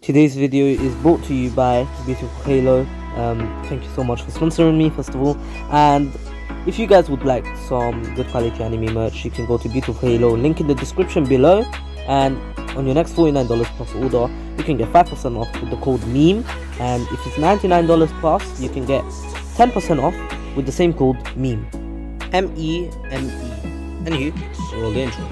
Today's video is brought to you by Beautiful Halo. Thank you so much for sponsoring me, first of all. And if you guys would like some good quality anime merch, you can go to Beautiful Halo, link in the description below. And on your next $49 plus order, you can get 5% off with the code MEME. And if it's $99 plus, you can get 10% off with the same code MEME. MEME. Anywho, roll the intro.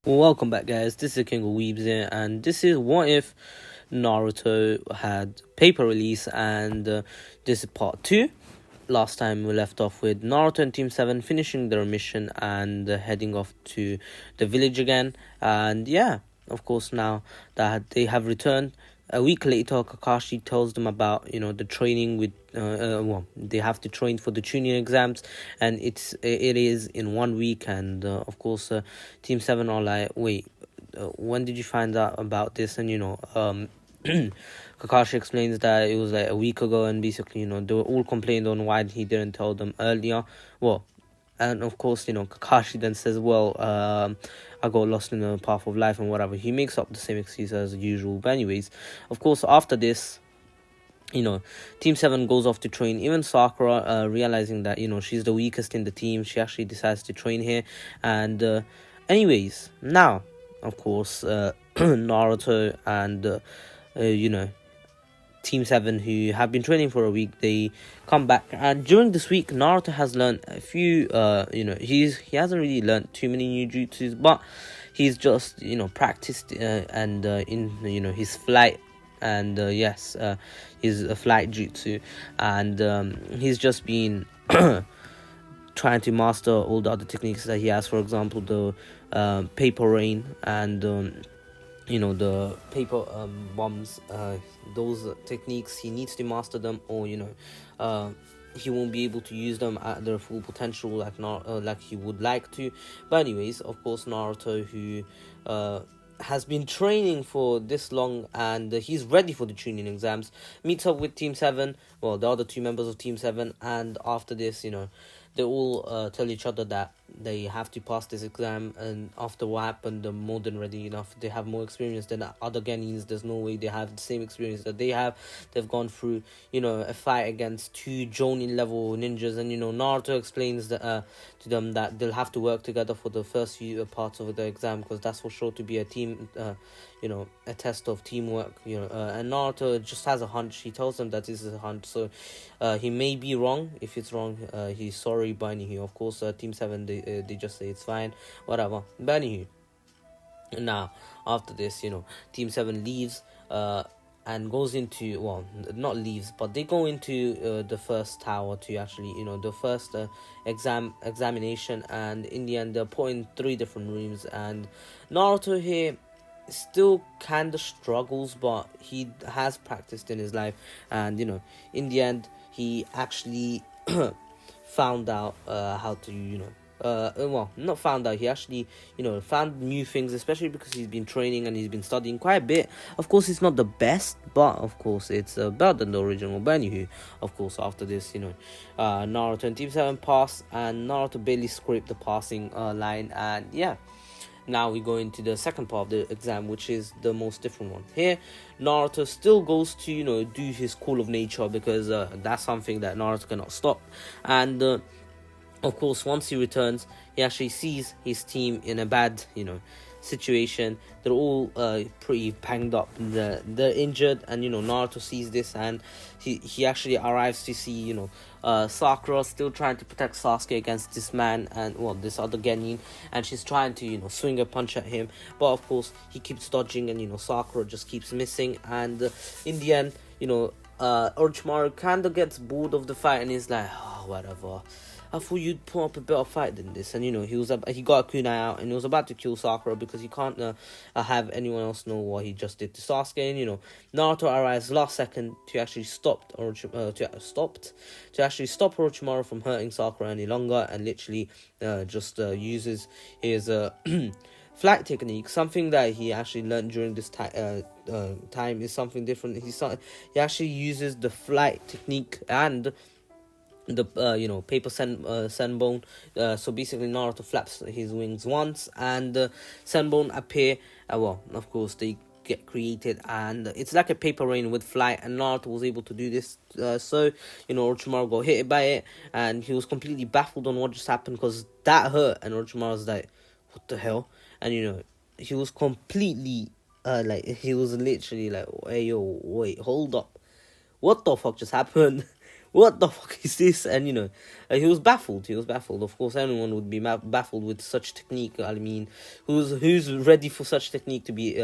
Welcome back, guys. This is King of Weebs here, and this is what if Naruto had paper release, and this is part 2. Last time we left off with Naruto and Team 7 finishing their mission and heading off to the village again. And yeah, of course, now that they have returned, a week later, Kakashi tells them about, the training with, they have to train for the Chunin exams, and it is in 1 week, and, of course, Team 7 are like, wait, when did you find out about this? And, Kakashi explains that it was like a week ago, and basically, they were all complained on why he didn't tell them earlier. Well, and of course, Kakashi then says, I got lost in the path of life and whatever. He makes up the same excuse as usual. But anyways, of course, after this, Team 7 goes off to train. Even Sakura, realizing that, she's the weakest in the team, she actually decides to train here. And anyways, now, of course, Naruto and, Team 7, who have been training for a week, they come back, and during this week Naruto has learned a few he hasn't really learned too many new jutsus, but he's just practiced and in his flight, and his flight jutsu, and he's just been trying to master all the other techniques that he has. For example, the paper rain and the paper bombs, those techniques, he needs to master them, or he won't be able to use them at their full potential like he would like to. But anyways, of course, Naruto, who has been training for this long, and he's ready for the Chunin exams, meets up with Team 7, well, the other two members of Team 7, and after this, they all tell each other that they have to pass this exam, and after what happened, they're more than ready enough. They have more experience than other Genins. There's no way they have the same experience that they have. They've gone through, a fight against 2 Jonin level ninjas, and Naruto explains that, to them that they'll have to work together for the first few parts of the exam, because that's for sure to be a team, a test of teamwork. And Naruto just has a hunch. He tells them that this is a hunch, so he may be wrong. If it's wrong, he's sorry. But anywho, of course, Team 7, they just say it's fine, whatever. But anywho, now after this, Team 7 leaves and goes into, well, not leaves, but they go into the first tower to actually, the first examination, and in the end they're put in 3 different rooms, and Naruto here still kind of struggles, but he has practiced in his life, and in the end he actually found out how to not found out, he actually found new things, especially because he's been training and he's been studying quite a bit. Of course, it's not the best, but of course it's better than the original. But anywho, of course, after this, Naruto and Team 7 pass, and Naruto barely scraped the passing line, and yeah. Now we go into the second part of the exam, which is the most different one. Here, Naruto still goes to, do his call of nature, because that's something that Naruto cannot stop. And, of course, once he returns, he actually sees his team in a bad, situation. They're all pretty banged up. They're injured, and, Naruto sees this, and he actually arrives to see, Sakura still trying to protect Sasuke against this man, and, well, this other Genin, and she's trying to, swing a punch at him, but, of course, he keeps dodging, and, Sakura just keeps missing, and in the end, Orochimaru kind of gets bored of the fight, and he's like, oh, whatever. I thought you'd put up a better fight than this. And he got a kunai out, and he was about to kill Sakura, because he can't have anyone else know what he just did to Sasuke. And Naruto arrives last second to actually stop Orochimaru from hurting Sakura any longer, and literally just uses his flight technique, something that he actually learned during this time is something different. He actually uses the flight technique and the paper senbone. So basically Naruto flaps his wings once, and senbone appear. Well, of course they get created, and it's like a paper rain with flight, and Naruto was able to do this. So Orochimaru got hit by it, and he was completely baffled on what just happened, because that hurt, and Orochimaru was like, what the hell? And he was completely he was literally like, hey yo, wait, hold up, what the fuck just happened? What the fuck is this? And he was baffled. Of course, anyone would be baffled with such technique. I mean, who's ready for such technique to be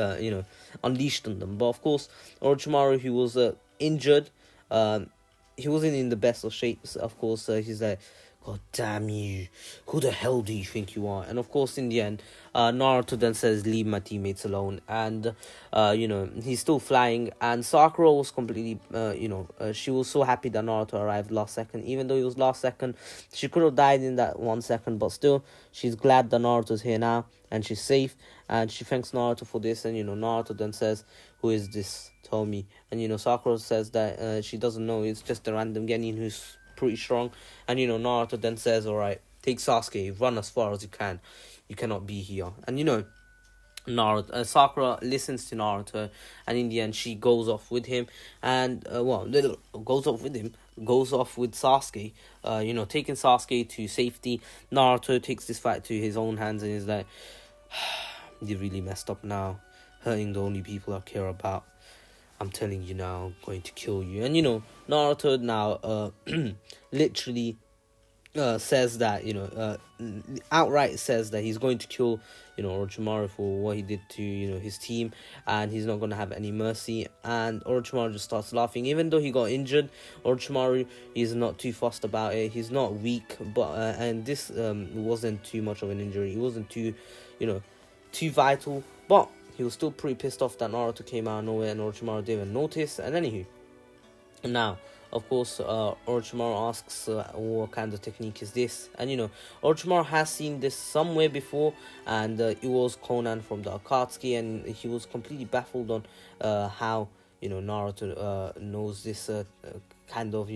unleashed on them? But of course, Orochimaru, he was injured. He wasn't in the best of shapes. Of course, he's like, God damn you, who the hell do you think you are? And of course, in the end, Naruto then says, leave my teammates alone. And he's still flying, and Sakura was completely she was so happy that Naruto arrived last second. Even though it was last second, she could have died in that 1 second, but still she's glad that Naruto's here now and she's safe, and she thanks Naruto for this. And Naruto then says, who is this? Tell me. And Sakura says that she doesn't know, it's just a random genin who's pretty strong. And Naruto then says, alright, take Sasuke, run as far as you can, you cannot be here. And Naruto, Sakura listens to Naruto, and in the end she goes off with him, and goes off with Sasuke, taking Sasuke to safety. Naruto takes this fight to his own hands and is like, you really messed up now, hurting the only people I care about. I'm telling you now, I'm going to kill you. And Naruto now literally says that outright says that he's going to kill Orochimaru for what he did to his team, and he's not going to have any mercy. And Orochimaru just starts laughing. Even though he got injured, Orochimaru is not too fussed about it. He's not weak, but and this wasn't too much of an injury. It wasn't too vital, but he was still pretty pissed off that Naruto came out of nowhere and Orochimaru didn't even notice. And anywho, now, of course, Orochimaru asks, what kind of technique is this? And Orochimaru has seen this somewhere before, and it was Conan from the Akatsuki, and he was completely baffled on how Naruto knows this kind of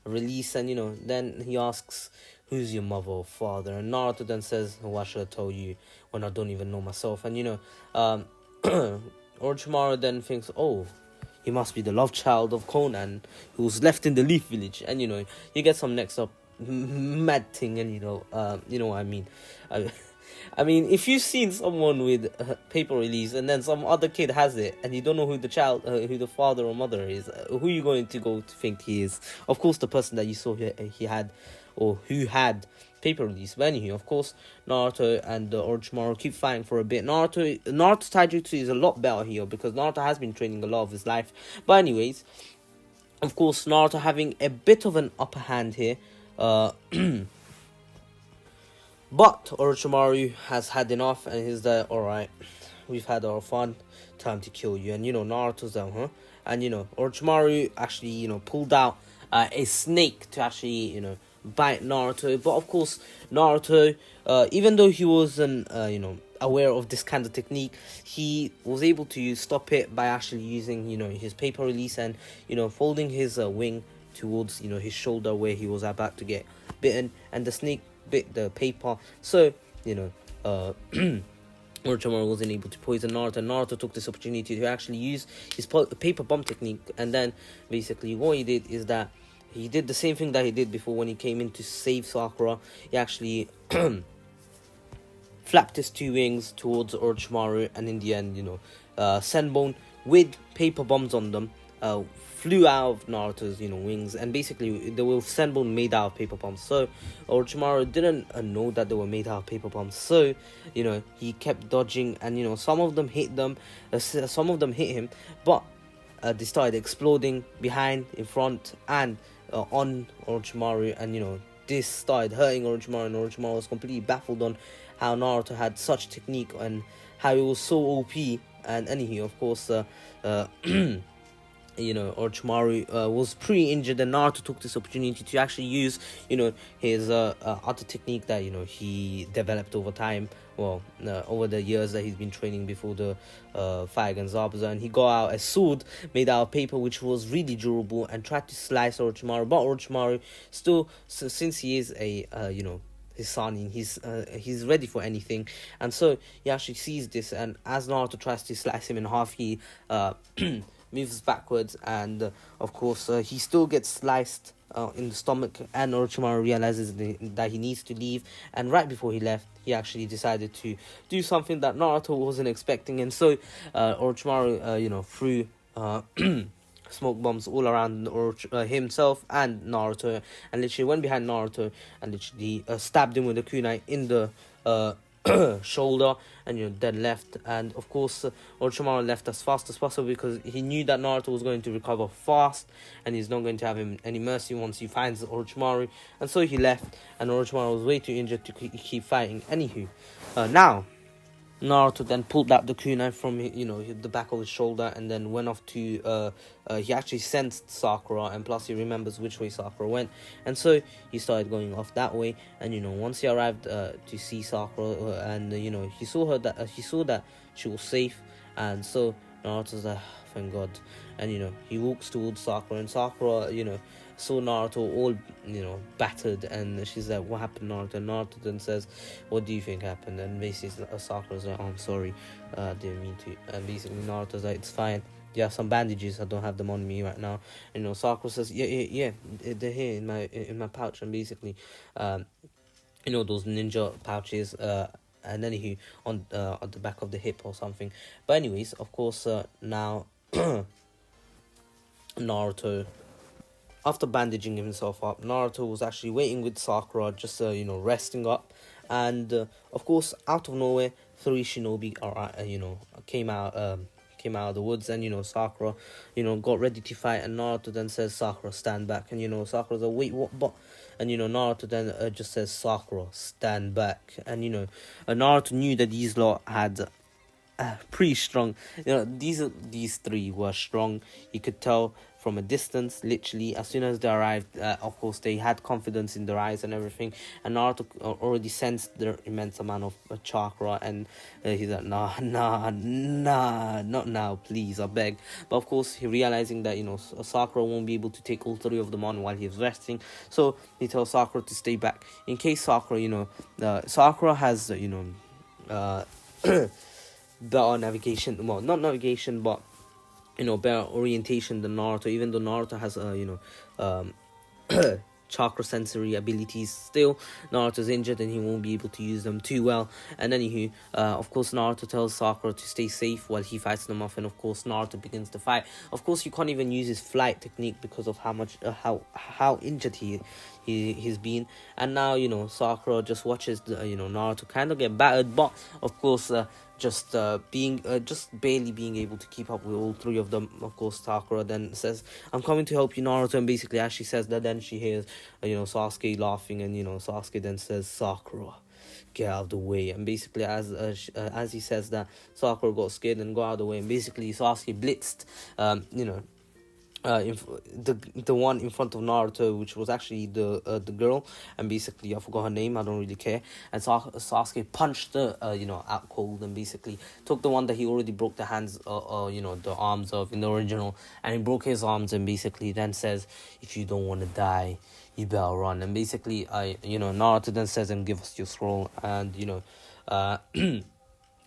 release. And then he asks, who's your mother or father? And Naruto then says, why should I tell you when I don't even know myself? And Orochimaru then thinks, oh, he must be the love child of Conan, who was left in the Leaf Village. And you get some next up mad thing. And you know what I mean. I mean, if you've seen someone with paper release and then some other kid has it, and you don't know who the father or mother is, who are you going to go to think he is? Of course, the person that you saw he had, or who had paper release. But anyway, of course, Naruto and Orochimaru keep fighting for a bit. Naruto's taijutsu is a lot better here, because Naruto has been training a lot of his life. But anyways, of course, Naruto having a bit of an upper hand here. But Orochimaru has had enough, and he's like, alright, we've had our fun, time to kill you. And Naruto's like, huh? And Orochimaru actually pulled out a snake to actually bite Naruto. But of course, Naruto, even though he wasn't aware of this kind of technique, he was able to stop it by actually using his paper release and folding his wing towards his shoulder where he was about to get bitten, and the snake bit the paper. So Orochimaru wasn't able to poison Naruto. Naruto took this opportunity to actually use his paper bomb technique, and then basically what he did is that he did the same thing that he did before when he came in to save Sakura. He actually flapped his two wings towards Orochimaru, and in the end, Senbone with paper bombs on them flew out of Naruto's wings, and basically they were Senbone made out of paper bombs. So Orochimaru didn't know that they were made out of paper bombs. So he kept dodging, and some of them hit him, but they started exploding behind, in front, and on Orochimaru, and this started hurting Orochimaru, and Orochimaru was completely baffled on how Naruto had such technique and how it was so OP. And anyway, of course, Orochimaru was pretty injured, and Naruto took this opportunity to actually use his other technique that he developed over time over the years that he's been training before the fight against Zabuza, and he got out a sword made out of paper which was really durable and tried to slice Orochimaru, but Orochimaru still, since he is a his son, he's ready for anything, and so he actually sees this, and as Naruto tries to slice him in half, he moves backwards, and of course he still gets sliced in the stomach, and Orochimaru realizes that he needs to leave, and right before he left, he actually decided to do something that Naruto wasn't expecting, and so Orochimaru threw smoke bombs all around himself and Naruto, and literally went behind Naruto and literally stabbed him with a kunai in the shoulder, and then left. And of course Orochimaru left as fast as possible because he knew that Naruto was going to recover fast and he's not going to have him any mercy once he finds Orochimaru, and so he left, and Orochimaru was way too injured to keep fighting. Anywho, now Naruto then pulled out the kunai from the back of his shoulder, and then went off to he actually sensed Sakura, and plus he remembers which way Sakura went, and so he started going off that way. And once he arrived to see Sakura, and he saw that she was safe, and so Naruto's like, thank God. And he walks towards Sakura, and Sakura saw Naruto all battered, and she's like, what happened, Naruto? And Naruto then says, what do you think happened? And basically Sakura's like, oh, I'm sorry, didn't mean to. And basically Naruto's like, it's fine, yeah, some bandages, I don't have them on me right now. Sakura says, yeah, they're here in my pouch. And basically those ninja pouches, and anywho, on the back of the hip or something. But anyways, of course, now Naruto, after bandaging himself up, Naruto was actually waiting with Sakura, just resting up, and of course, out of nowhere, 3 shinobi came out of the woods, and Sakura got ready to fight, and Naruto then says, Sakura, stand back. And Sakura's like, wait, what? But and Naruto then just says, Sakura, stand back. And Naruto knew that these lot had pretty strong. These 3 were strong. You could tell from a distance, literally, as soon as they arrived. Of course, they had confidence in their eyes and everything, and Naruto already sensed their immense amount of chakra, and he's like, nah, not now, please, I beg. But of course, he realizing that Sakura won't be able to take all 3 of them on while he's resting, so he tells Sakura to stay back in case Sakura Sakura has better navigation, well, not navigation, but better orientation than Naruto, even though Naruto has chakra sensory abilities. Still, Naruto's injured and he won't be able to use them too well. And anywho, of course, Naruto tells Sakura to stay safe while he fights them off, and of course Naruto begins to fight. Of course, you can't even use his flight technique because of how much how injured he's been. And now Sakura just watches Naruto kind of get battered, but of course just barely being able to keep up with all 3 of them. Of course, Sakura then says, I'm coming to help you, Naruto, and basically as she says that, then she hears Sasuke laughing, and Sasuke then says, Sakura, get out of the way. And basically as he says that, Sakura got scared and got out of the way, and basically Sasuke blitzed the one in front of Naruto, which was actually the girl, and basically I forgot her name, I don't really care. And Sasuke punched the out cold, and basically took the one that he already broke the hands the arms of in the original, and he broke his arms, and basically then says, if you don't want to die, you better run. And basically Naruto then says, and give us your scroll. And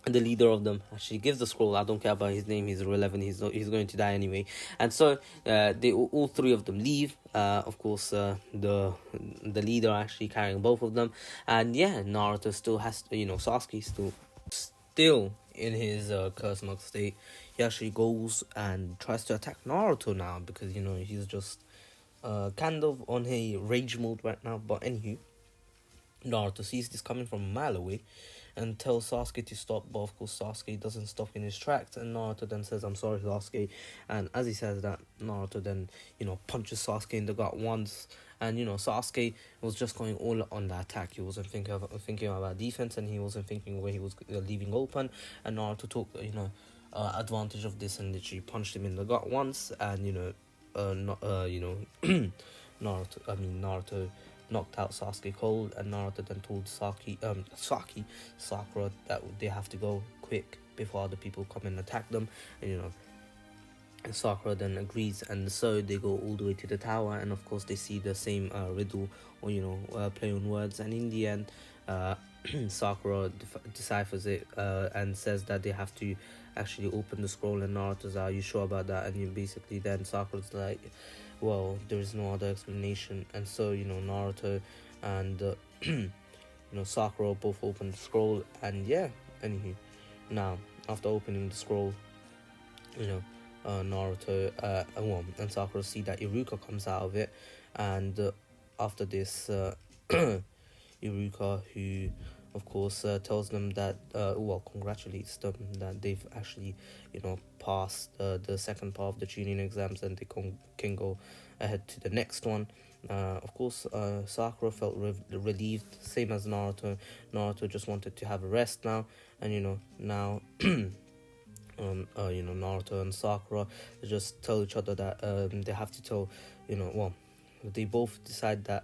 the leader of them actually gives the scroll. I don't care about his name, he's irrelevant, he's going to die anyway. And so they all 3 of them leave. Of course, the leader actually carrying both of them, and yeah, Naruto still has Sasuke still in his curse mark state. He actually goes and tries to attack Naruto now, because he's just kind of on a rage mode right now. But anywho, Naruto sees this coming from a mile away and tells Sasuke to stop, but of course Sasuke doesn't stop in his tracks, and Naruto then says, I'm sorry, Sasuke. And as he says that, Naruto then punches Sasuke in the gut once, and Sasuke was just going all on the attack. He wasn't thinking about defense, and he wasn't thinking where he was leaving open, and Naruto took advantage of this and literally punched him in the gut once, and Naruto knocked out Sasuke cold, and Naruto then told Sakura that they have to go quick before other people come and attack them, and and Sakura then agrees, and so they go all the way to the tower, and of course they see the same riddle, or play on words, and in the end Sakura deciphers it and says that they have to actually open the scroll, and Naruto's are you sure about that? And basically then Sakura's like, well, there is no other explanation, and so Naruto and Sakura both open the scroll, and yeah, anywho, now after opening the scroll, Naruto and Sakura see that Iruka comes out of it, and after this Iruka, who of course tells them that congratulates them that they've actually passed the second part of the tuning exams, and they can go ahead to the next one. Of course Sakura felt relieved, same as Naruto just wanted to have a rest now, and now Naruto and Sakura just tell each other that they have to tell they both decide that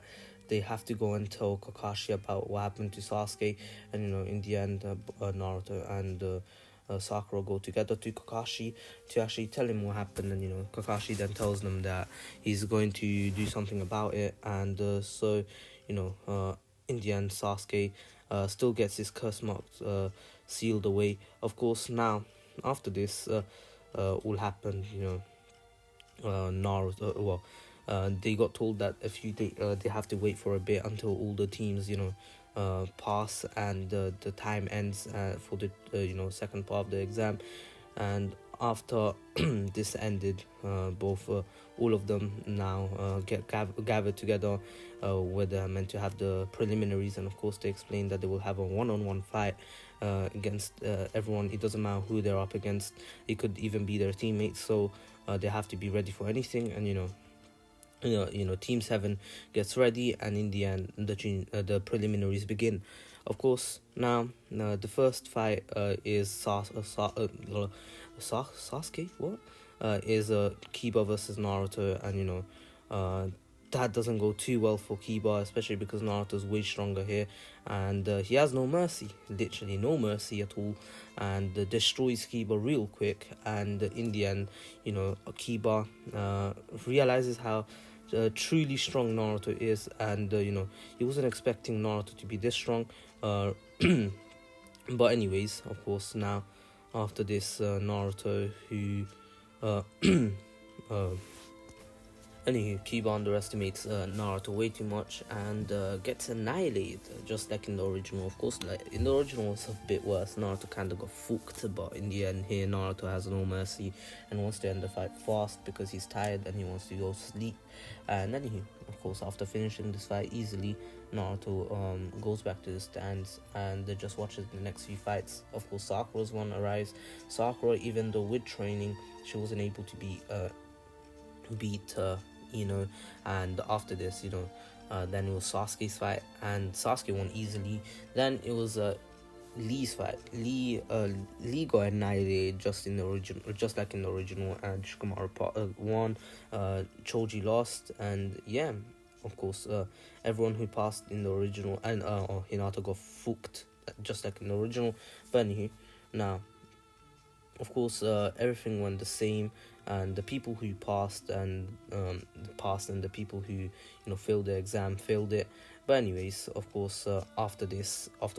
they have to go and tell Kakashi about what happened to Sasuke, and in the end Naruto and Sakura go together to Kakashi to actually tell him what happened, and Kakashi then tells them that he's going to do something about it, and so in the end Sasuke still gets his curse marks sealed away. Of course, now after this all happened, Naruto they got told that they have to wait for a bit until all the teams pass, and the time ends for the second part of the exam. And after this ended, both all of them now get gathered together where they're meant to have the preliminaries, and of course they explain that they will have a one-on-one fight against everyone. It doesn't matter who they're up against, it could even be their teammates, so they have to be ready for anything. And Team 7 gets ready, and in the end the preliminaries begin. Of course, now the first fight is Sasuke is Kiba versus Naruto, and that doesn't go too well for Kiba, especially because Naruto's way stronger here, and he has no mercy, literally no mercy at all, and destroys Kiba real quick. And in the end, Kiba realizes how truly strong Naruto is, and he wasn't expecting Naruto to be this strong, but anyways, of course, now after this Naruto, who Kiba underestimates Naruto way too much and gets annihilated, just like in the original. Of course, like in the original, it's a bit worse. Naruto kind of got fucked, but in the end, here Naruto has no mercy and wants to end the fight fast because he's tired and he wants to go sleep. And then, of course, after finishing this fight easily, Naruto goes back to the stands and just watches the next few fights. Of course, Sakura's one arrives. Sakura, even though with training, she wasn't able to beat and after this then it was Sasuke's fight, and Sasuke won easily. Then it was Lee's fight. Lee got annihilated just like in the original, and Hxmesh won, Choji lost, and yeah, of course everyone who passed in the original, and Hinata got fucked just like in the original. But anywho, now of course everything went the same, and the people who passed and the people who failed the exam failed it. But anyways, of course after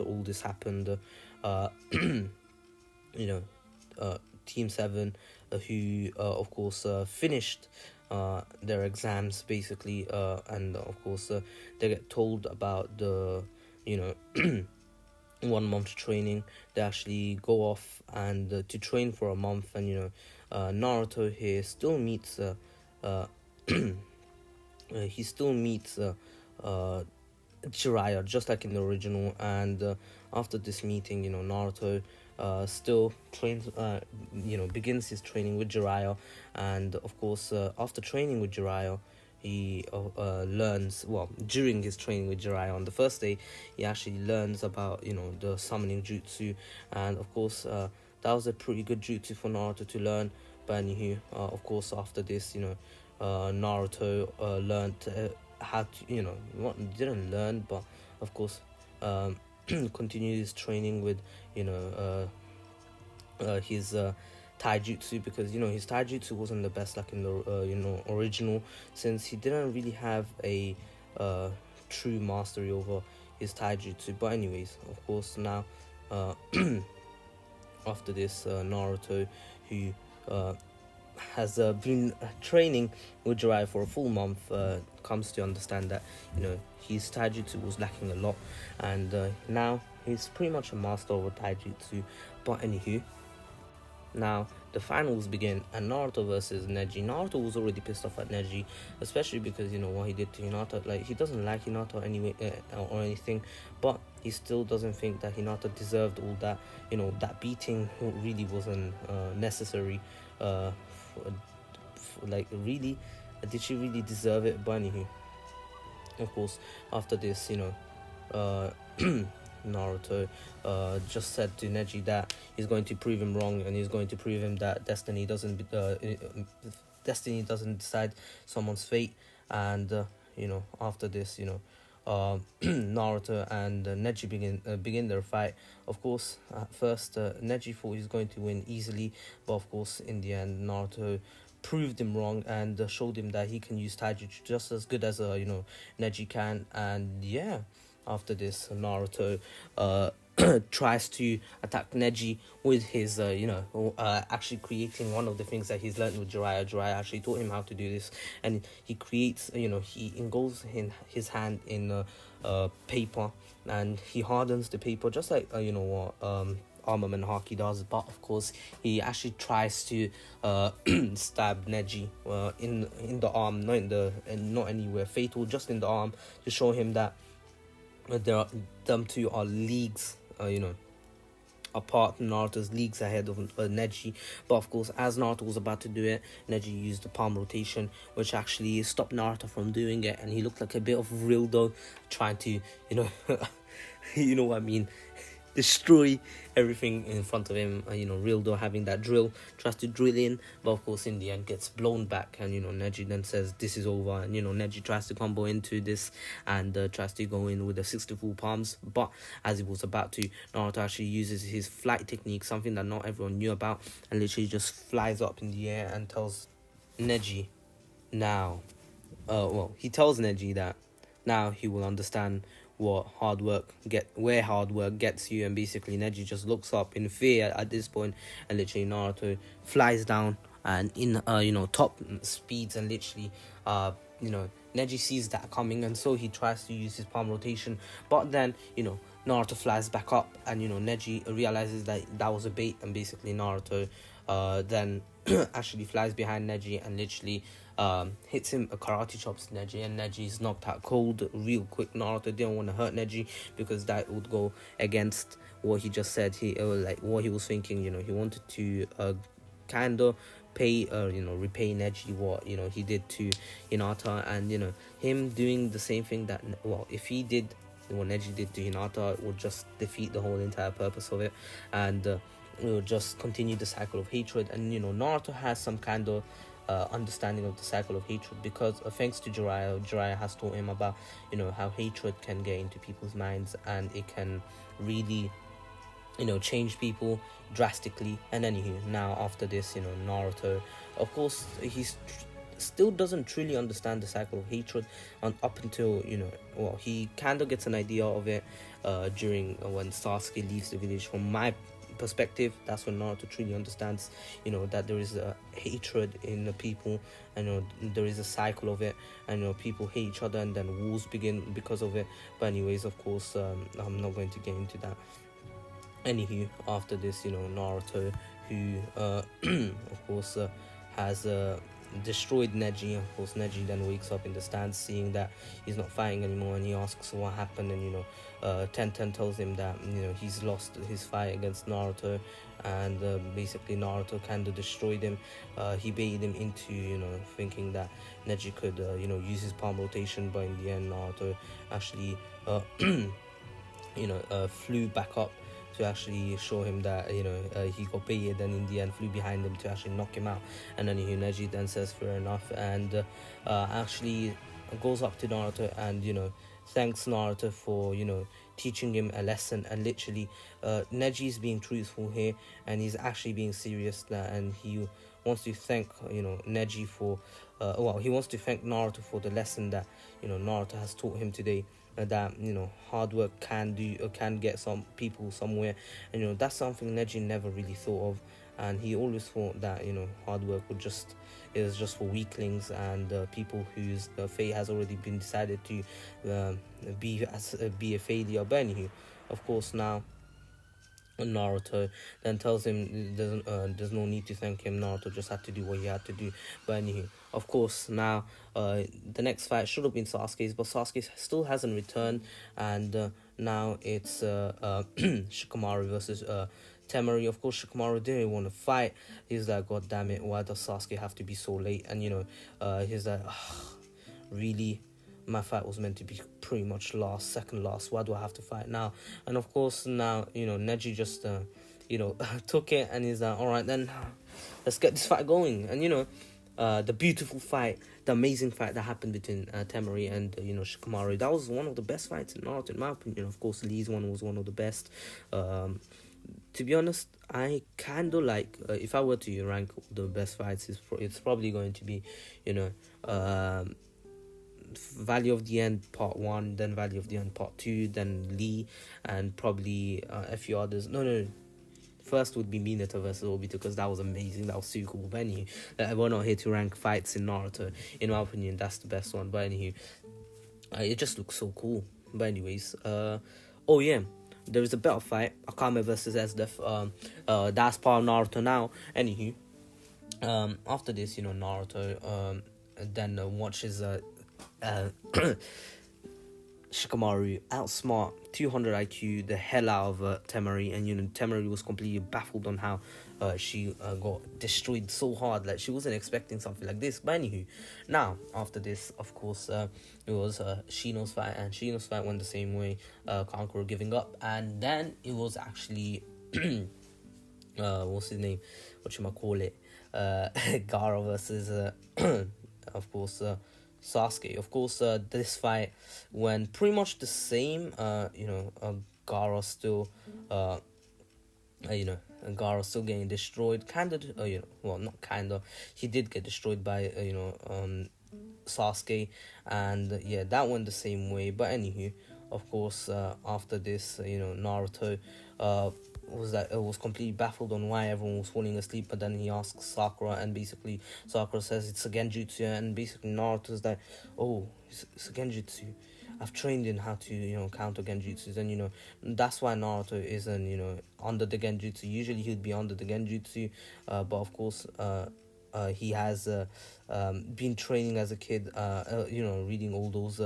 all this happened, Team 7 who of course finished their exams basically, and of course they get told about the 1 month training. They actually go off and to train for a month, and Naruto here still meets Jiraiya just like in the original, and after this meeting, Naruto still trains, begins his training with Jiraiya, and of course after training with Jiraiya, he learns, during his training with Jiraiya on the first day, he actually learns about the summoning jutsu, and of course that was a pretty good jutsu for Naruto to learn. But anywho, of course after this Naruto learned had to, didn't learn, but of course continued his training with, his taijutsu, because his taijutsu wasn't the best like in the original, since he didn't really have a true mastery over his taijutsu. But anyways, of course, now after this, Naruto, who has been training with Jiraiya for a full month, comes to understand that his taijutsu was lacking a lot, and now he's pretty much a master over taijutsu. But anywho, now the finals begin, and Naruto versus Neji. Naruto was already pissed off at Neji, especially because what he did to Hinata. Like, he doesn't like Hinata anyway, or anything, but he still doesn't think that Hinata deserved all that. That beating really wasn't necessary. Like, really, did she really deserve it? But anywho, of course, after this, Naruto just said to Neji that he's going to prove him wrong, and he's going to prove him that destiny doesn't decide someone's fate. And after this, Naruto and Neji begin their fight. Of course, at first Neji thought he's going to win easily, but of course in the end Naruto proved him wrong and showed him that he can use taijutsu just as good as Neji can. And yeah, after this, Naruto tries to attack Neji with his actually creating one of the things that he's learned with Jiraiya. Jiraiya actually taught him how to do this, and he creates, he engulfs his hand in paper, and he hardens the paper just like Armament Haki does. But of course he actually tries to stab Neji in the arm, not anywhere fatal, just in the arm, to show him that them two are leagues apart. Naruto's leagues ahead of Neji. But of course, as Naruto was about to do it, Neji used the palm rotation, which actually stopped Naruto from doing it, and he looked like a bit of Rildo trying to you know what I mean, destroy everything in front of him. Rildo having that drill, tries to drill in, but of course in the end gets blown back, and Neji then says this is over, and Neji tries to combo into this and tries to go in with the 64 palms. But as he was about to, Naruto actually uses his flight technique, something that not everyone knew about, and literally just flies up in the air and tells Neji he tells Neji that now he will understand where hard work gets you. And basically Neji just looks up in fear at this point, and literally Naruto flies down and in top speeds, and literally Neji sees that coming, and so he tries to use his palm rotation. But then Naruto flies back up, and Neji realizes that was a bait, and basically Naruto then actually flies behind Neji and literally hits him, a karate chops Neji, and Neji's knocked out cold real quick. Naruto didn't want to hurt Neji because that would go against what he just said. What he was thinking. He wanted to kind of repay Neji what he did to Hinata, and him doing the same thing that, if he did what Neji did to Hinata, it would just defeat the whole entire purpose of it, and it would just continue the cycle of hatred. And Naruto has some kind of understanding of the cycle of hatred, because thanks to Jiraiya has taught him about how hatred can get into people's minds, and it can really change people drastically. And anywho, now after this, Naruto, of course, still doesn't truly understand the cycle of hatred, up until he kind of gets an idea of it during when Sasuke leaves the village. From my perspective, that's when Naruto truly understands that there is a hatred in the people, and there is a cycle of it, and people hate each other, and then wars begin because of it. But anyways, of course, I'm not going to get into that. Anywho, after this, Naruto, who of course has destroyed Neji. Of course, Neji then wakes up in the stands seeing that he's not fighting anymore, and he asks what happened, and Tenten tells him that he's lost his fight against Naruto, and basically Naruto kind of destroyed him. He baited him into thinking that Neji could use his palm rotation, but in the end Naruto actually flew back up to actually show him that he got baited, and in the end flew behind him to actually knock him out. And then Neji then says fair enough, and actually goes up to Naruto and, thanks Naruto for, teaching him a lesson. And literally, Neji's being truthful here, and he's actually being serious, and he wants to thank, Neji for, he wants to thank Naruto for the lesson that, Naruto has taught him today. That, hard work can get some people somewhere, and that's something Neji never really thought of. And he always thought that, hard work is just for weaklings and people whose fate has already been decided to be a failure. But anywho, of course, now Naruto then tells him there's no need to thank him. Naruto just had to do what he had to do. But anywho, of course, now the next fight should have been Sasuke's, but Sasuke still hasn't returned, and now it's Shikamaru versus Temari. Of course, Shikamaru didn't want to fight. He's like, God damn it, why does Sasuke have to be so late? And he's like, really? My fight was meant to be pretty much second last. Why do I have to fight now? And of course, now, Neji just, took it, and he's like, all right, then, let's get this fight going. And, the beautiful fight, the amazing fight that happened between Temari and, Shikamaru, that was one of the best fights in Naruto, in my opinion. Of course, Lee's one was one of the best. To be honest, I kind of like, if I were to rank the best fights, it's probably going to be, Valley of the End Part 1, then Valley of the End Part 2, then Lee, and probably a few others. No. First would be Minato versus Obito, because that was amazing. That was super cool. But anyway, we're not here to rank fights in Naruto. In my opinion, that's the best one. But anyway, it just looks so cool. But anyways, oh yeah, there is a better fight, Akame versus Esdeath. That's part of Naruto now. Anywho, after this, Naruto then watches Shikamaru outsmart 200 IQ the hell out of Temari, and Temari was completely baffled on how she got destroyed so hard. Like, she wasn't expecting something like this. But anywho, now after this, of course, it was Shino's fight, and Shino's fight went the same way, Kankuro giving up. And then it was actually what's his name, Gaara versus of course Sasuke. Of course, this fight went pretty much the same. Gaara still, Gaara still getting destroyed. He did get destroyed by Sasuke, and that went the same way. But anywho, of course, after this, Naruto was completely baffled on why everyone was falling asleep. But then he asks Sakura, and basically Sakura says it's a genjutsu, and basically Naruto's like, oh, it's a genjutsu. I've trained in how to counter genjutsus, and that's why Naruto isn't under the genjutsu. Usually he'd be under the genjutsu, but of course he has been training as a kid, reading all those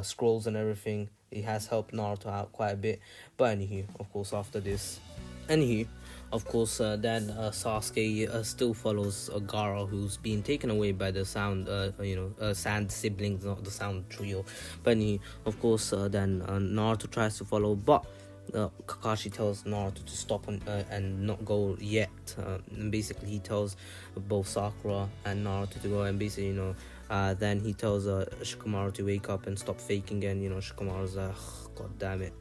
scrolls and everything. He has helped Naruto out quite a bit. But anywho, of course, after this, then Sasuke still follows Gaara, who's been taken away by the Sand siblings, not the Sound trio. But anywho, of course, then Naruto tries to follow, but Kakashi tells Naruto to stop and not go yet. And basically he tells both Sakura and Naruto to go, and basically then he tells Shikamaru to wake up and stop faking, and Shikamaru's like, God damn it,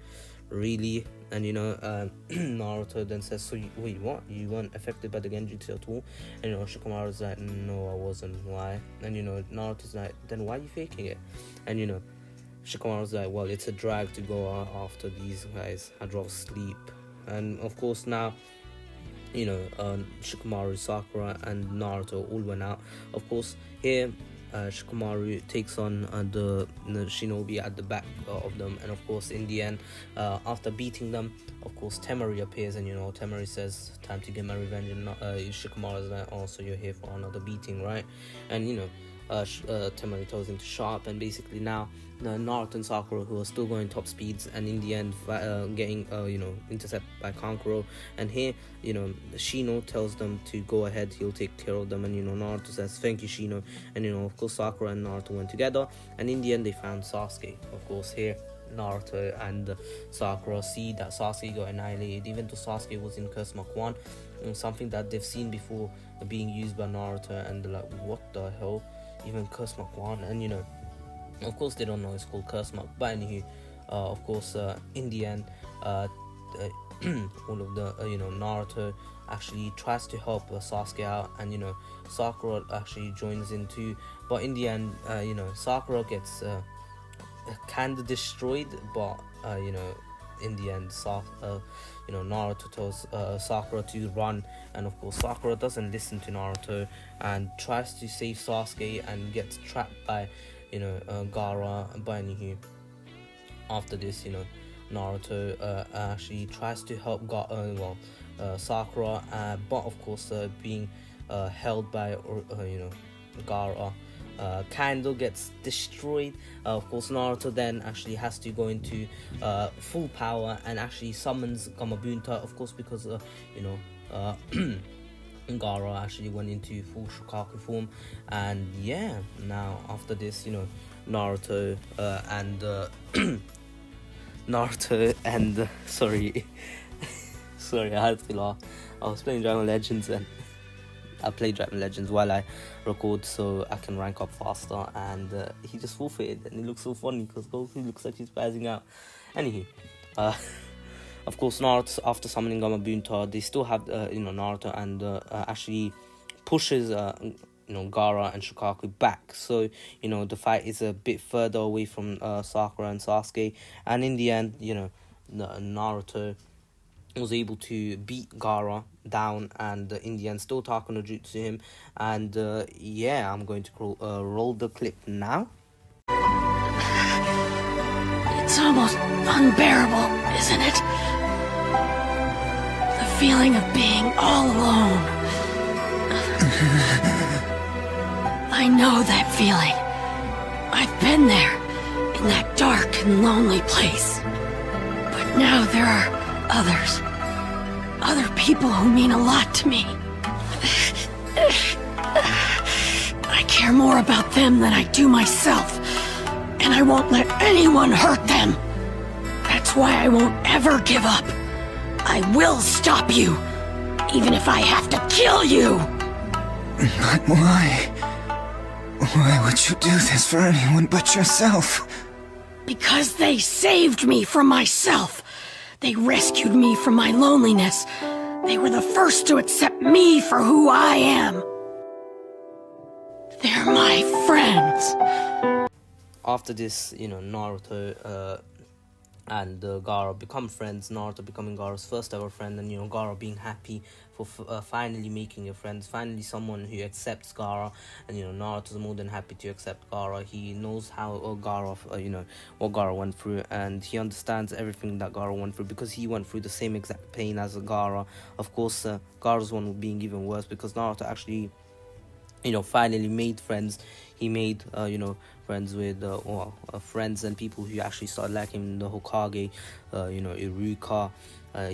really? And Naruto then says, so wait, what, you weren't affected by the genjutsu at all? And Shikamaru's like, no, I wasn't. Why? And Naruto's like, then why are you faking it? And Shikamaru's like, well, it's a drag to go after these guys. I'd rather sleep. And of course now, Shikamaru, Sakura, and Naruto all went out. Of course, here Shikamaru takes on the shinobi at the back of them, and of course in the end, after beating them, of course Temari appears, and Temari says, time to get my revenge, and Shikamaru's like, oh, so you're here for another beating, right? And Temari tells him to shut up, and basically now Naruto and Sakura, who are still going top speeds, and in the end getting intercepted by Kankuro. And here Shino tells them to go ahead, he'll take care of them, and Naruto says thank you, Shino. And of course Sakura and Naruto went together, and in the end they found Sasuke. Of course here Naruto and Sakura see that Sasuke got annihilated, even though Sasuke was in Curse Mark 1, something that they've seen before being used by Naruto, and they're like, what the hell, even Curse Mark 1? And Of course, they don't know it's called curse mark. But anywho, of course, in the end, uh, all of the Naruto actually tries to help Sasuke out, and Sakura actually joins in too. But in the end, Sakura gets kind of destroyed. But in the end, Naruto tells Sakura to run, and of course Sakura doesn't listen to Naruto and tries to save Sasuke and gets trapped by Gaara. But anywho, after this, Naruto actually tries to help Sakura, but of course being held by Gaara. Kaido gets destroyed. Of course, Naruto then actually has to go into full power and actually summons Gamabunta. Of course, because Gaara actually went into full Shukaku form, and yeah, now after this, Naruto and Naruto and sorry, sorry, I had to laugh. I was playing Dragon Legends and I play Dragon Legends while I record so I can rank up faster, and he just forfeited, and it looks so funny because Goku looks like he's spazzing out. Anywho, of course, Naruto, after summoning Gamabunta, they still have Naruto, and actually pushes Gaara and Shukaku back. So the fight is a bit further away from Sakura and Sasuke, and in the end, Naruto was able to beat Gaara down, and in the end still Taka no Jutsu him. And yeah, I'm going to roll the clip now. It's almost unbearable, isn't it? The feeling of being all alone. I know that feeling. I've been there, in that dark and lonely place. But now there are others. Other people who mean a lot to me. I care more about them than I do myself, and I won't let anyone hurt them. That's why I won't ever give up. I will stop you, even if I have to kill you. But why? Why would you do this for anyone but yourself? Because they saved me from myself. They rescued me from my loneliness. They were the first to accept me for who I am. They're my friends. After this, Naruto and Gaara become friends. Naruto becoming Gaara's first ever friend, and Gaara being happy for finally making a friend, finally someone who accepts Gaara. And Naruto's more than happy to accept Gaara. He knows how Gaara, what Gaara went through, and he understands everything that Gaara went through, because he went through the same exact pain as Gaara. Of course, Gaara's one being even worse, because Naruto actually finally made friends. He made friends with friends and people who actually started liking the Hokage, Iruka,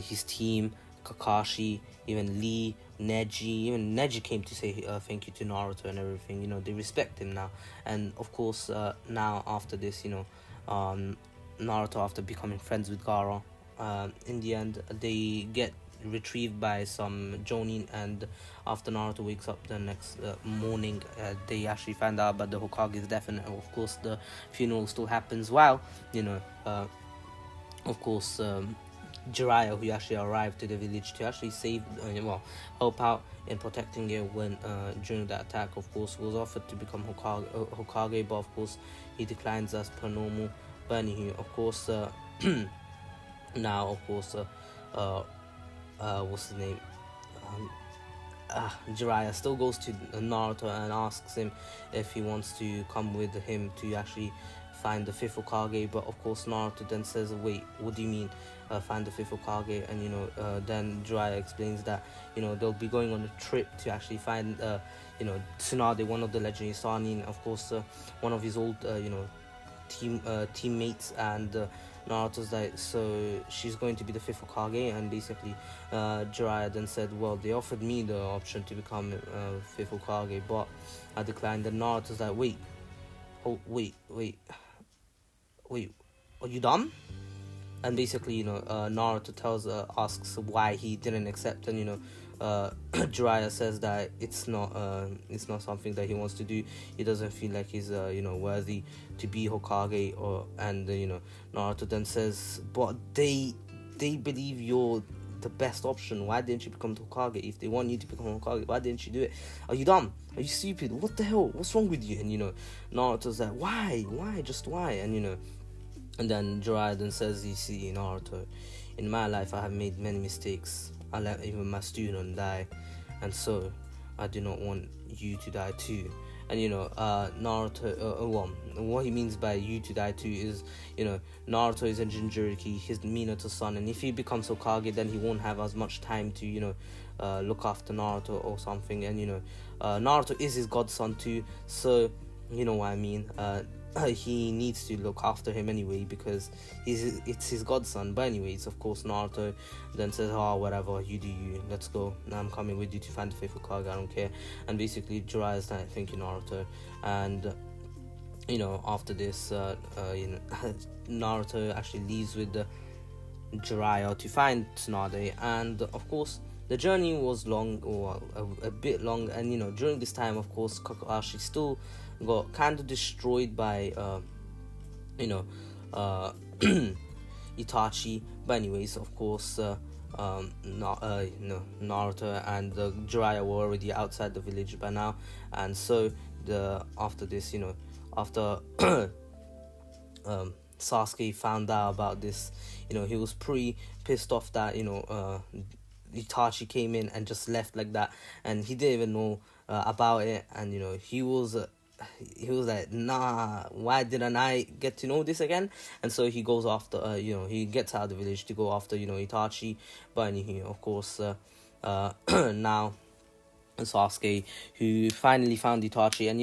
his team, Kakashi, even Lee, Neji. Even Neji came to say thank you to Naruto and everything. They respect him now. And of course, now after this, Naruto, after becoming friends with Gaara, in the end they get retrieved by some Jonin, and after Naruto wakes up the next morning, they actually find out about the Hokage's death, and of course the funeral still happens while of course Jiraiya, who actually arrived to the village to actually save help out in protecting it when during the attack, of course was offered to become Hokage, but of course he declines as per normal. But anywho, of course now of course what's his name? Jiraiya still goes to Naruto and asks him if he wants to come with him to actually find the fifth Hokage. But of course Naruto then says, wait, what do you mean find the fifth Hokage? And then Jiraiya explains that they'll be going on a trip to actually find Tsunade, one of the legendary Sannin, of course one of his old teammates. And Naruto's like, so she's going to be the fifth Hokage? And basically Jiraiya then said, well, they offered me the option to become fifth Hokage, but I declined. And Naruto's like, wait, are you dumb? And basically Naruto asks why he didn't accept, and Jiraiya says that it's not something that he wants to do. He doesn't feel like he's worthy to be Hokage, and Naruto then says, but they believe you're the best option. Why didn't you become Hokage? If they want you to become Hokage, why didn't you do it? Are you dumb? Are you stupid? What the hell? What's wrong with you? And Naruto's like, why? Just why? And then Jiraiya then says, you see, Naruto, in my life I have made many mistakes. I let even my student die, and so I do not want you to die too. And Naruto, what he means by you to die too is, Naruto is a Jinchuriki, his Minato son, and if he becomes Hokage, then he won't have as much time to, look after Naruto or something. And Naruto is his godson too, so you know what I mean. He needs to look after him anyway because it's his godson. But anyways, of course, Naruto then says, oh, whatever, you do you, let's go. Now I'm coming with you to find the faithful Kage, I don't care. And basically Jiraiya's like, thank you, Naruto. And after this, Naruto actually leaves with Jiraiya to find Tsunade. And of course, the journey was long, or a bit long, and during this time, of course, Kakashi still got kind of destroyed by Itachi. But anyways, of course, Naruto and Jiraiya were already outside the village by now, and so after this, after Sasuke found out about this, he was pretty pissed off that Itachi came in and just left like that, and he didn't even know about it. And he was like, nah, why didn't I get to know this again? And so he goes after he gets out of the village to go after Itachi. But anyway, of course, now Sasuke, who finally found Itachi, and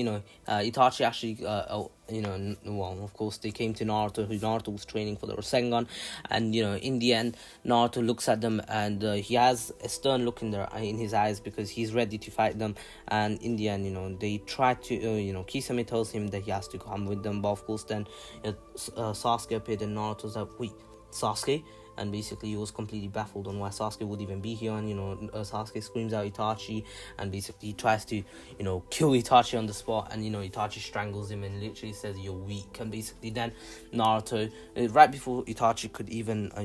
Itachi actually of course they came to Naruto, who Naruto was training for the Rasengan, and in the end Naruto looks at them, and he has a stern look in his eyes because he's ready to fight them. And in the end, they try to Kisame tells him that he has to come with them, but of course then Sasuke appeared, and Naruto's like, wait, Sasuke? And basically he was completely baffled on why Sasuke would even be here. And Sasuke screams out Itachi, and basically he tries to kill Itachi on the spot, and Itachi strangles him and literally says, you're weak. And basically then Naruto, right before Itachi could even put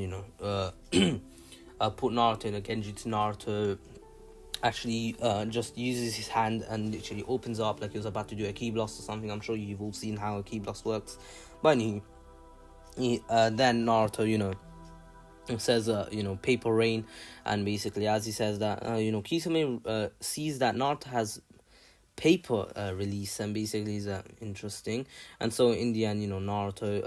Naruto in a Genjutsu, Naruto actually just uses his hand and literally opens up like he was about to do a ki blast or something. I'm sure you've all seen how a ki blast works. But anyway, then Naruto says paper rain, and basically as he says that Kisame sees that Naruto has paper release, and basically is interesting. And so in the end Naruto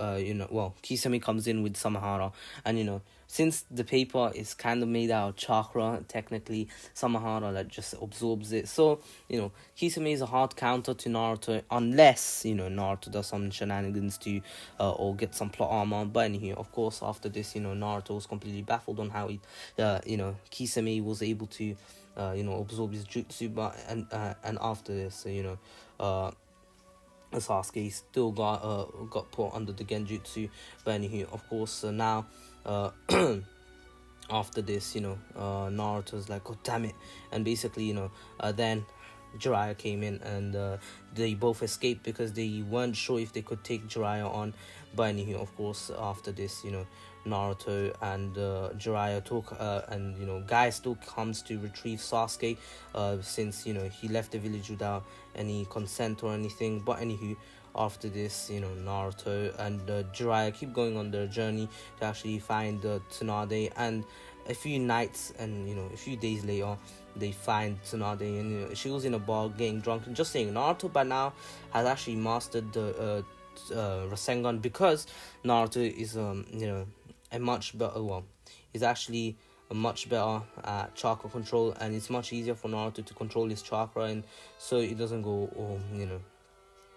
Kisame comes in with Samahara, and since the paper is kind of made out of chakra, technically Samahara like just absorbs it. So Kisame is a hard counter to Naruto unless Naruto does some shenanigans to or get some plot armor. But anyway, of course, after this Naruto was completely baffled on how he Kisame was able to absorb his jutsu. But and after this Sasuke still got put under the Genjutsu. But anyway, of course, now after this Naruto's like, oh damn it. And basically then Jiraiya came in, and they both escaped because they weren't sure if they could take Jiraiya on. But anyway, of course, after this Naruto and Jiraiya talk, and Guy still comes to retrieve Sasuke since he left the village without any consent or anything. But anywho, after this Naruto and Jiraiya keep going on their journey to actually find Tsunade, and a few nights and a few days later they find Tsunade, and she was in a bar getting drunk. And just saying, Naruto by now has actually mastered the Rasengan, because Naruto is a much better he's actually a much better at chakra control, and it's much easier for Naruto to control his chakra, and so it doesn't go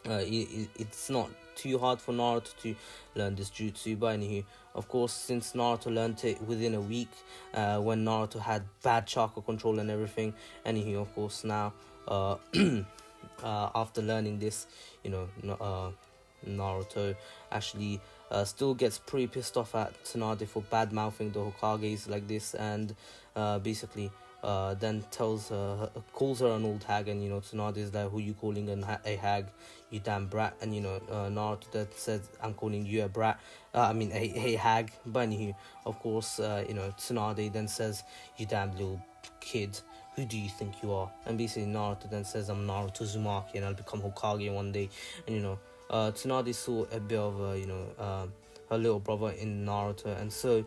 it's not too hard for Naruto to learn this jutsu. But anyway, of course, since Naruto learned it within a week, when Naruto had bad chakra control and everything. Anyway, of course, now after learning this, Naruto actually still gets pretty pissed off at Tsunade for bad mouthing the Hokages like this, and basically then calls her an old hag, and Tsunade is like, who you calling a hag, you damn brat. And Naruto that says, I'm calling you a brat, a hag. But anywho, of course, Tsunade then says, you damn little kid, who do you think you are? And basically Naruto then says, I'm Naruto Uzumaki, and I'll become Hokage one day. And Tsunade saw a bit of her little brother in Naruto, and so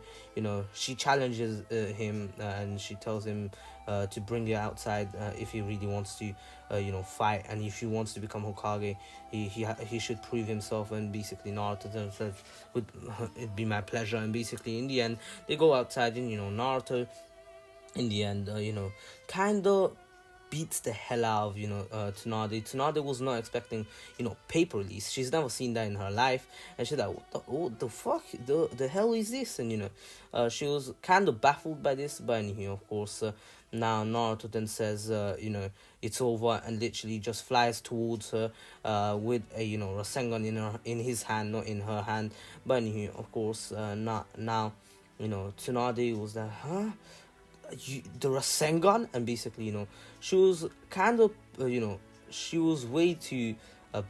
she challenges him, and she tells him to bring it outside if he really wants to fight, and if he wants to become Hokage, he should prove himself. And basically Naruto then says, it'd be my pleasure. And basically in the end they go outside, and Naruto in the end kind of beats the hell out of Tsunade. Tsunade was not expecting paper release. She's never seen that in her life, and she's like, what the fuck, the hell is this? And she was kind of baffled by this. But anyway, of course, now Naruto then says it's over, and literally just flies towards her with a Rasengan in his hand, not in her hand. But anyway, of course, now Tsunade was like, huh, the Rasengan? And basically she was kind of she was way too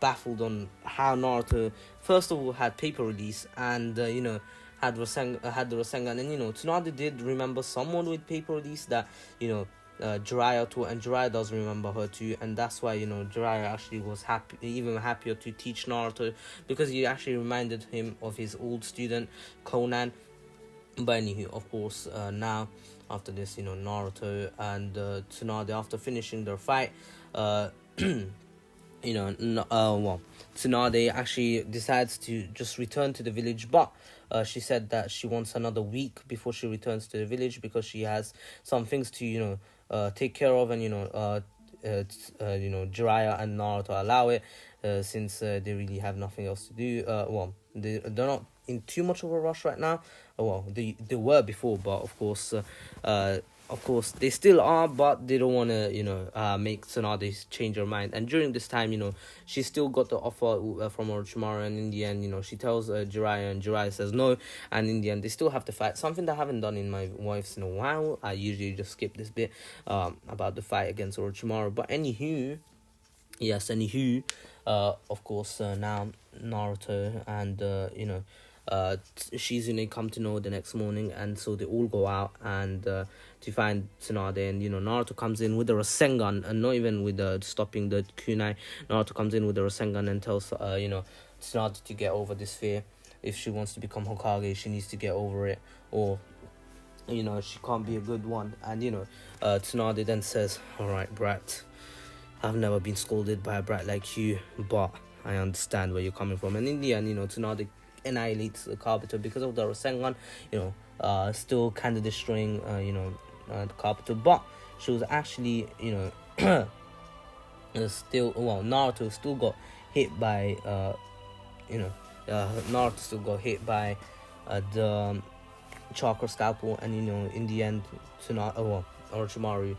baffled on how Naruto first of all had paper release, and had the Rasengan. And Tsunade did remember someone with paper release that Jiraiya too, and Jiraiya does remember her too, and that's why Jiraiya actually was even happier to teach Naruto, because he actually reminded him of his old student Conan. But anywho, of course, now after this, Naruto and Tsunade, after finishing their fight, Tsunade actually decides to just return to the village, but she said that she wants another week before she returns to the village, because she has some things to take care of, and Jiraiya and Naruto allow it, since they really have nothing else to do. They're not in too much of a rush right now. They were before, but of course they still are, but they don't want to make Tsunade change her mind. And during this time, she still got the offer from Orochimaru, and in the end, she tells Jiraiya, and Jiraiya says no, and in the end they still have to fight, something that I haven't done in my wives in a while. I usually just skip this bit about the fight against Orochimaru. But anywho, of course, now Naruto and Shizune come to know the next morning, and so they all go out and to find Tsunade. And Naruto comes in with the Rasengan, and not even with stopping the kunai. Naruto comes in with the Rasengan and tells Tsunade to get over this fear. If she wants to become Hokage, she needs to get over it, or she can't be a good one. And Tsunade then says, alright brat, I've never been scolded by a brat like you, but I understand where you're coming from. And in the end, Tsunade annihilates the Kabuto because of the Rasengan, still kind of destroying, the Kabuto. But she was actually, Naruto still got hit by, Naruto still got hit by the chakra scalpel, and in the end, Orochimaru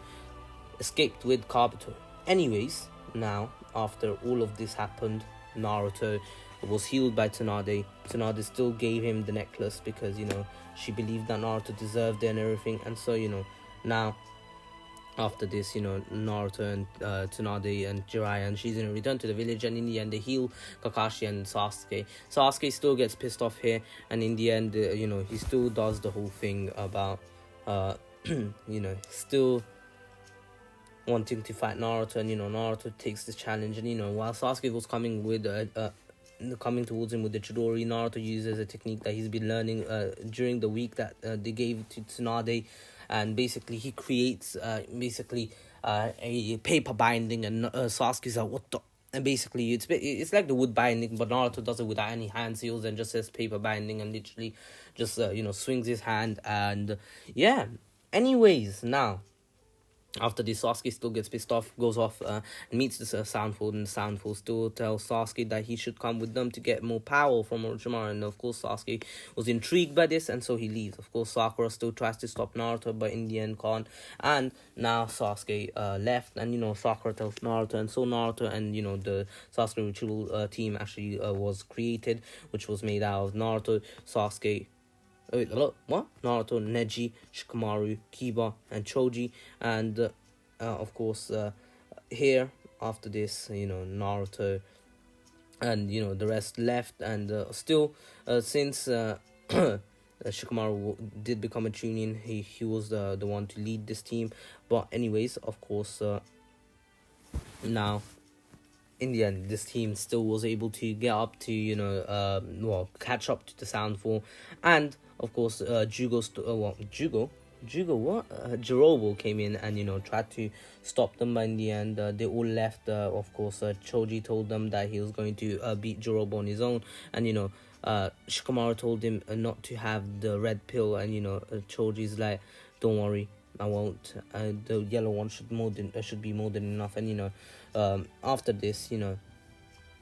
escaped with Kabuto. Anyways, now after all of this happened, Naruto was healed by Tsunade. Tsunade still gave him the necklace because she believed that Naruto deserved it and everything. And so now after this, Naruto and Tsunade and Jiraiya and Shizune return to the village, and in the end they heal Kakashi and Sasuke. Sasuke still gets pissed off here, and in the end he still does the whole thing about still wanting to fight Naruto, and Naruto takes the challenge. And while Sasuke was coming towards him with the Chidori, Naruto uses a technique that he's been learning during the week that they gave to Tsunade, and basically he creates a paper binding, and Sasuke's like, what the? And basically it's like the wood binding, but Naruto does it without any hand seals and just says paper binding, and literally just swings his hand. And yeah, anyways, now after this, Sasuke still gets pissed off, goes off and meets the Soundful, and the Soundful still tells Sasuke that he should come with them to get more power from Orochimaru. And of course Sasuke was intrigued by this, and so he leaves. Of course Sakura still tries to stop Naruto, but in the end can't. And now Sasuke left, and Sakura tells Naruto, and so Naruto and the Sasuke ritual team actually was created, which was made out of Naruto, Sasuke, what? Naruto, Neji, Shikamaru, Kiba, and Choji, and of course, here after this, Naruto and the rest left, and still, since Shikamaru did become a Chunin, he was the one to lead this team. But anyways, of course, now in the end, this team still was able to get up to catch up to the Sound Form, and of course, Jirobo came in and tried to stop them, but in the end they all left. Of course, Choji told them that he was going to beat Jirobo on his own, and Shikamaru told him not to have the red pill, and Choji's like, don't worry, I won't. The yellow one should be more than enough. And after this,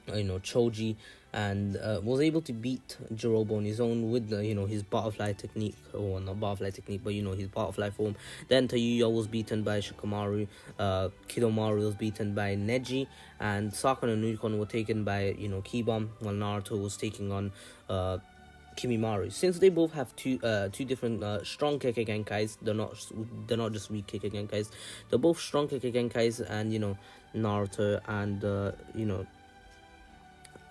Choji and was able to beat Jirobo on his own with his butterfly technique, or not butterfly technique, but his butterfly form. Then Tayuya was beaten by Shikamaru, Kidomaru was beaten by Neji, and Sakura and Nukon were taken by Kiba, while Naruto was taking on Kimimaru. Since they both have two different strong Kekkei Genkais, they're not just weak Kekkei Genkais. They're both strong Kekkei Genkais, and Naruto and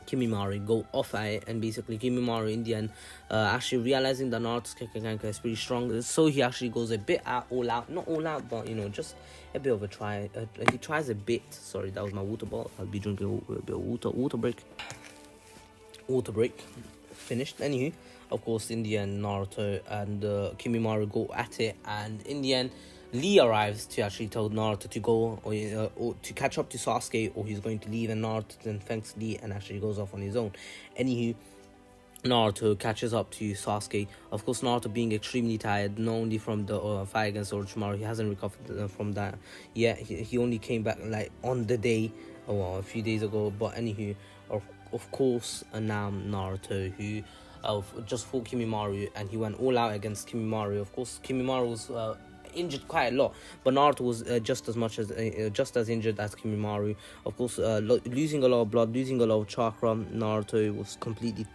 Kimimaru go off at it, and basically Kimimaru in the end actually realizing that Naruto's Kekkei Genkai is pretty strong, so he actually goes a bit all out, not all out, but just a bit of a try. He tries a bit. Sorry, that was my water bottle. I'll be drinking a bit of water break. Finished. Anywho, of course, in the end, Naruto and Kimimaru go at it, and in the end, Lee arrives to actually tell Naruto to go or to catch up to Sasuke, or he's going to leave, and Naruto then thanks Lee and actually goes off on his own. Anywho, Naruto catches up to Sasuke. Of course, Naruto being extremely tired, not only from the fight against Orochimaru, he hasn't recovered from that yet. He only came back like on the day, a few days ago. But anywho, of course, now Naruto, who just fought Kimimaru, and he went all out against Kimimaru. Of course, Kimimaru was injured quite a lot, but Naruto was just as injured as Kimimaru. Of course, losing a lot of blood, losing a lot of chakra. Naruto was completely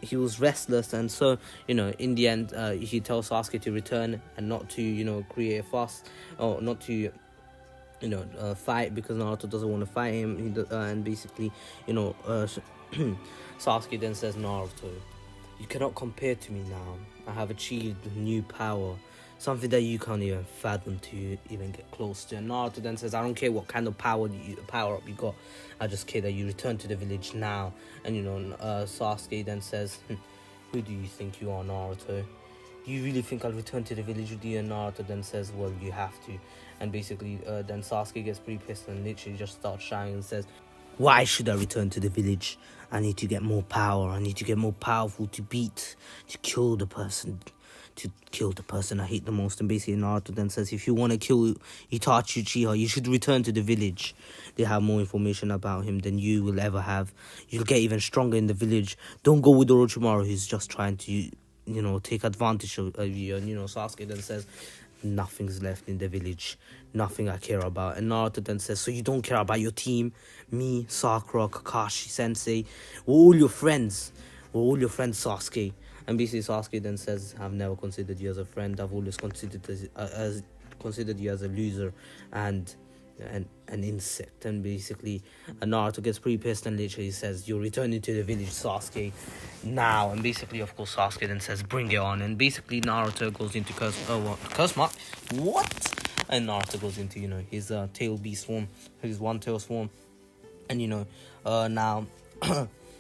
he was restless, and so in the end he tells Sasuke to return and not to create a fuss, or not to fight, because Naruto doesn't want to fight him. And basically Sasuke then says, Naruto, you cannot compare to me now. I have achieved new power, something that you can't even fathom to even get close to. And Naruto then says, I don't care what kind of power up you got, I just care that you return to the village now. And Sasuke then says, who do you think you are, Naruto? You really think I'll return to the village with you? And Naruto then says, well, you have to. And basically then Sasuke gets pretty pissed and literally just starts shouting and says, why should I return to the village? I need to get more power. I need to get more powerful to kill the person I hate the most. And basically Naruto then says, if you want to kill Itachi Uchiha, you should return to the village. They have more information about him than you will ever have. You'll get even stronger in the village. Don't go with Orochimaru, who's just trying to take advantage of you. And Sasuke then says, nothing's left in the village, nothing I care about. And Naruto then says, so you don't care about your team, me, Sakura, Kakashi Sensei, we're all your friends, Sasuke. And basically Sasuke then says, I've never considered you as a friend, I've always considered you as a loser and an insect. And basically Naruto gets pretty pissed and literally says, you're returning to the village, Sasuke, now. And basically, of course, Sasuke then says, bring it on. And basically Naruto goes into curse mark, and Naruto goes into his tail beast form, his one tails form. And now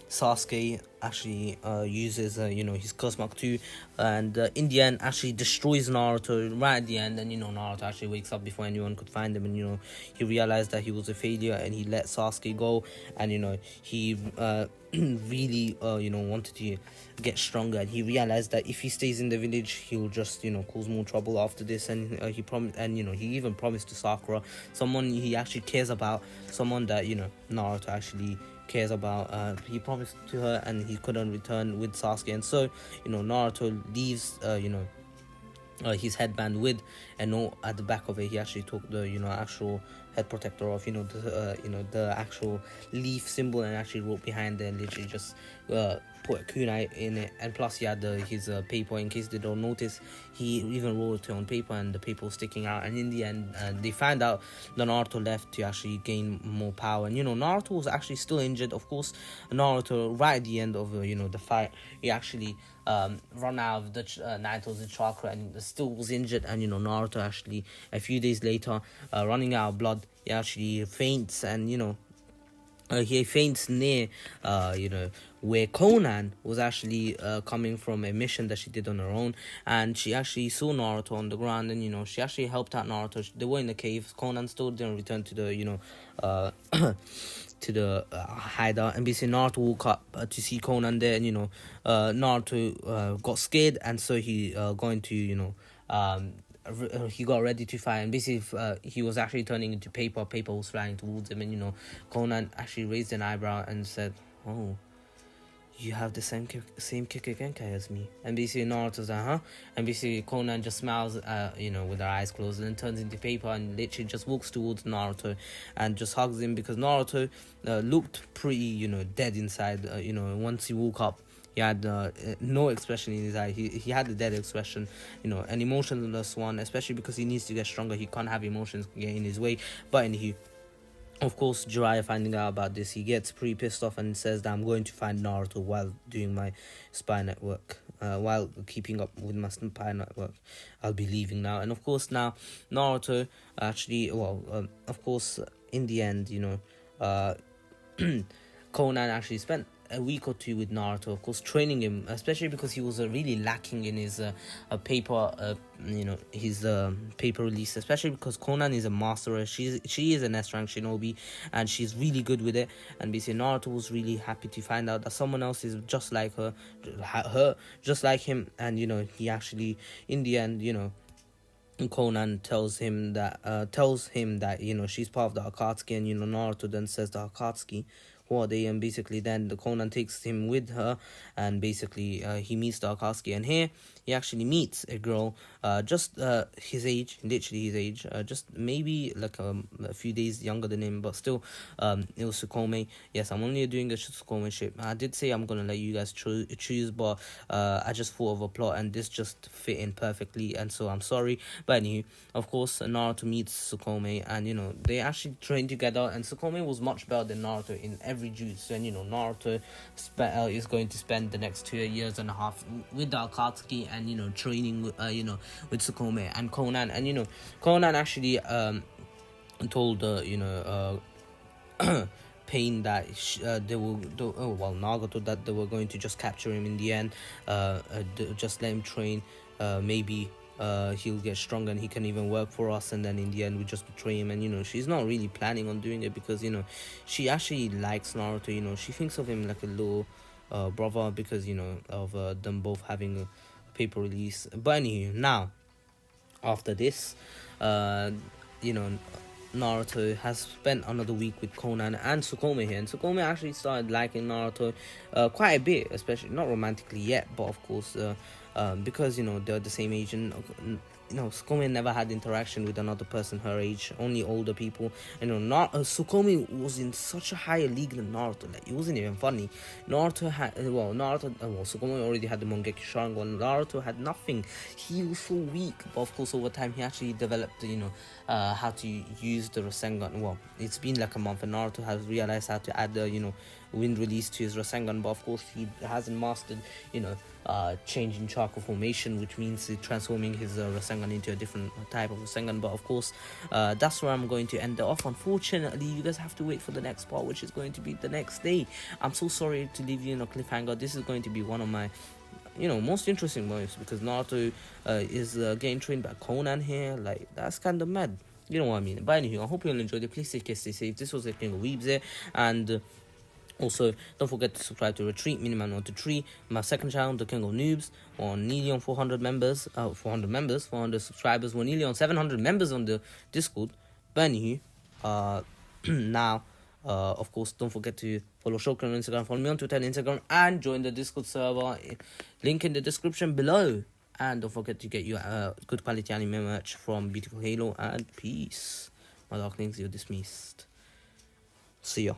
Sasuke actually uses his curse mark 2, and in the end actually destroys Naruto right at the end. And Naruto actually wakes up before anyone could find him, and he realized that he was a failure, and he let Sasuke go. And he really wanted to get stronger, and he realized that if he stays in the village, he'll just cause more trouble after this. And he promised, and he even promised to Sakura, someone he actually cares about, someone that Naruto actually cares about. He promised to her, and he couldn't return with Sasuke. And so Naruto leaves his headband with, and at the back of it he actually took the actual head protector off, the actual leaf symbol, and actually wrote behind there, and literally just put a kunai in it. And plus he had his paper, in case they don't notice, he even wrote it on paper, and the paper was sticking out. And in the end, they find out that Naruto left to actually gain more power. And Naruto was actually still injured. Of course, Naruto, right at the end of the fight, he actually run out of the Naruto's chakra and still was injured. And Naruto actually, a few days later, running out of blood, he actually faints. And he faints near where Conan was actually coming from a mission that she did on her own. And she actually saw Naruto on the ground, and she actually helped out Naruto. They were in the cave. Conan still didn't return to the to the hideout, and basically Naruto woke up to see Conan there. And Naruto got scared, and so he going to he got ready to fight. And basically he was actually turning into paper was flying towards him. And Conan actually raised an eyebrow and said, "Oh, you have the same Kikagenkai as me." And basically Naruto's like, "Huh?" And basically Conan just smiles with her eyes closed, and then turns into paper and literally just walks towards Naruto and just hugs him, because Naruto looked pretty dead inside. Once he woke up, he had no expression in his eye. He had a dead expression, an emotionless one, especially because he needs to get stronger. He can't have emotions get in his way. But anywho, of course, Jiraiya finding out about this, he gets pretty pissed off and says that I'm going to find Naruto while doing my spy network, while keeping up with my spy network. I'll be leaving now. And of course now, Naruto actually, of course, in the end, Conan actually spent a week or two with Naruto, of course, training him, especially because he was really lacking in his paper, his paper release, especially because Conan is a master. She is an S-rank shinobi, and she's really good with it. And basically Naruto was really happy to find out that someone else is just like her, just like him. And he actually, in the end, Conan tells him that she's part of the Akatsuki. And Naruto then says the Akatsuki, who are they? And basically then the Conan takes him with her, and basically he meets the Akatsuki. And here he actually meets a girl just his age, literally his age, just maybe like a few days younger than him, but still it was Sukome. Yes, I'm only doing a Sukome ship. I did say I'm gonna let you guys choose, but I just thought of a plot and this just fit in perfectly, and so I'm sorry. But anyway, of course Naruto meets Sukome, and they actually train together, and Sukome was much better than Naruto in every jutsu. And Naruto is going to spend the next 2.5 years with the Akatsuki, and training with Sukome and Conan. And Conan actually told Pain that Nagato, that they were going to just capture him in the end, just let him train, maybe he'll get stronger and he can even work for us, and then in the end we just betray him. And she's not really planning on doing it, because she actually likes Naruto. She thinks of him like a little brother, because of them both having a paper release. But anyway, now after this, Naruto has spent another week with Conan and Sukome here, and Sukome actually started liking Naruto quite a bit, especially not romantically yet, but of course because they're the same age. And Sukome never had interaction with another person her age, only older people. Sukome was in such a higher league than Naruto. Like, it wasn't even funny. Sukome already had the Mangekyo Sharingan. Naruto had nothing. He was so weak. But of course, over time, he actually developed, how to use the Rasengan. Well, it's been like a month, and Naruto has realized how to add the, wind release to his Rasengan. But of course, he hasn't mastered, changing chakra formation, which means transforming his Rasengan into a different type of Rasengan. But of course, that's where I'm going to end it off. Unfortunately, you guys have to wait for the next part, which is going to be the next day. I'm so sorry to leave you in a cliffhanger. This is going to be one of my most interesting moments, because Naruto is getting trained by Conan here. Like, that's kind of mad. You know what I mean? But anyway, I hope you all enjoyed it. Please stay safe. This was the King of Weebs there, and also, don't forget to subscribe to Ratreet, Miniman 123, my second channel, The King of Noobs. We're on nearly on 400 subscribers. We're nearly on 700 members on the Discord. But anywho, now, of course, don't forget to follow Shokan on Instagram, follow me on Twitter and Instagram, and join the Discord server. Link in the description below. And don't forget to get your good quality anime merch from Beautiful Halo, and peace. My darklings, you're dismissed. See ya.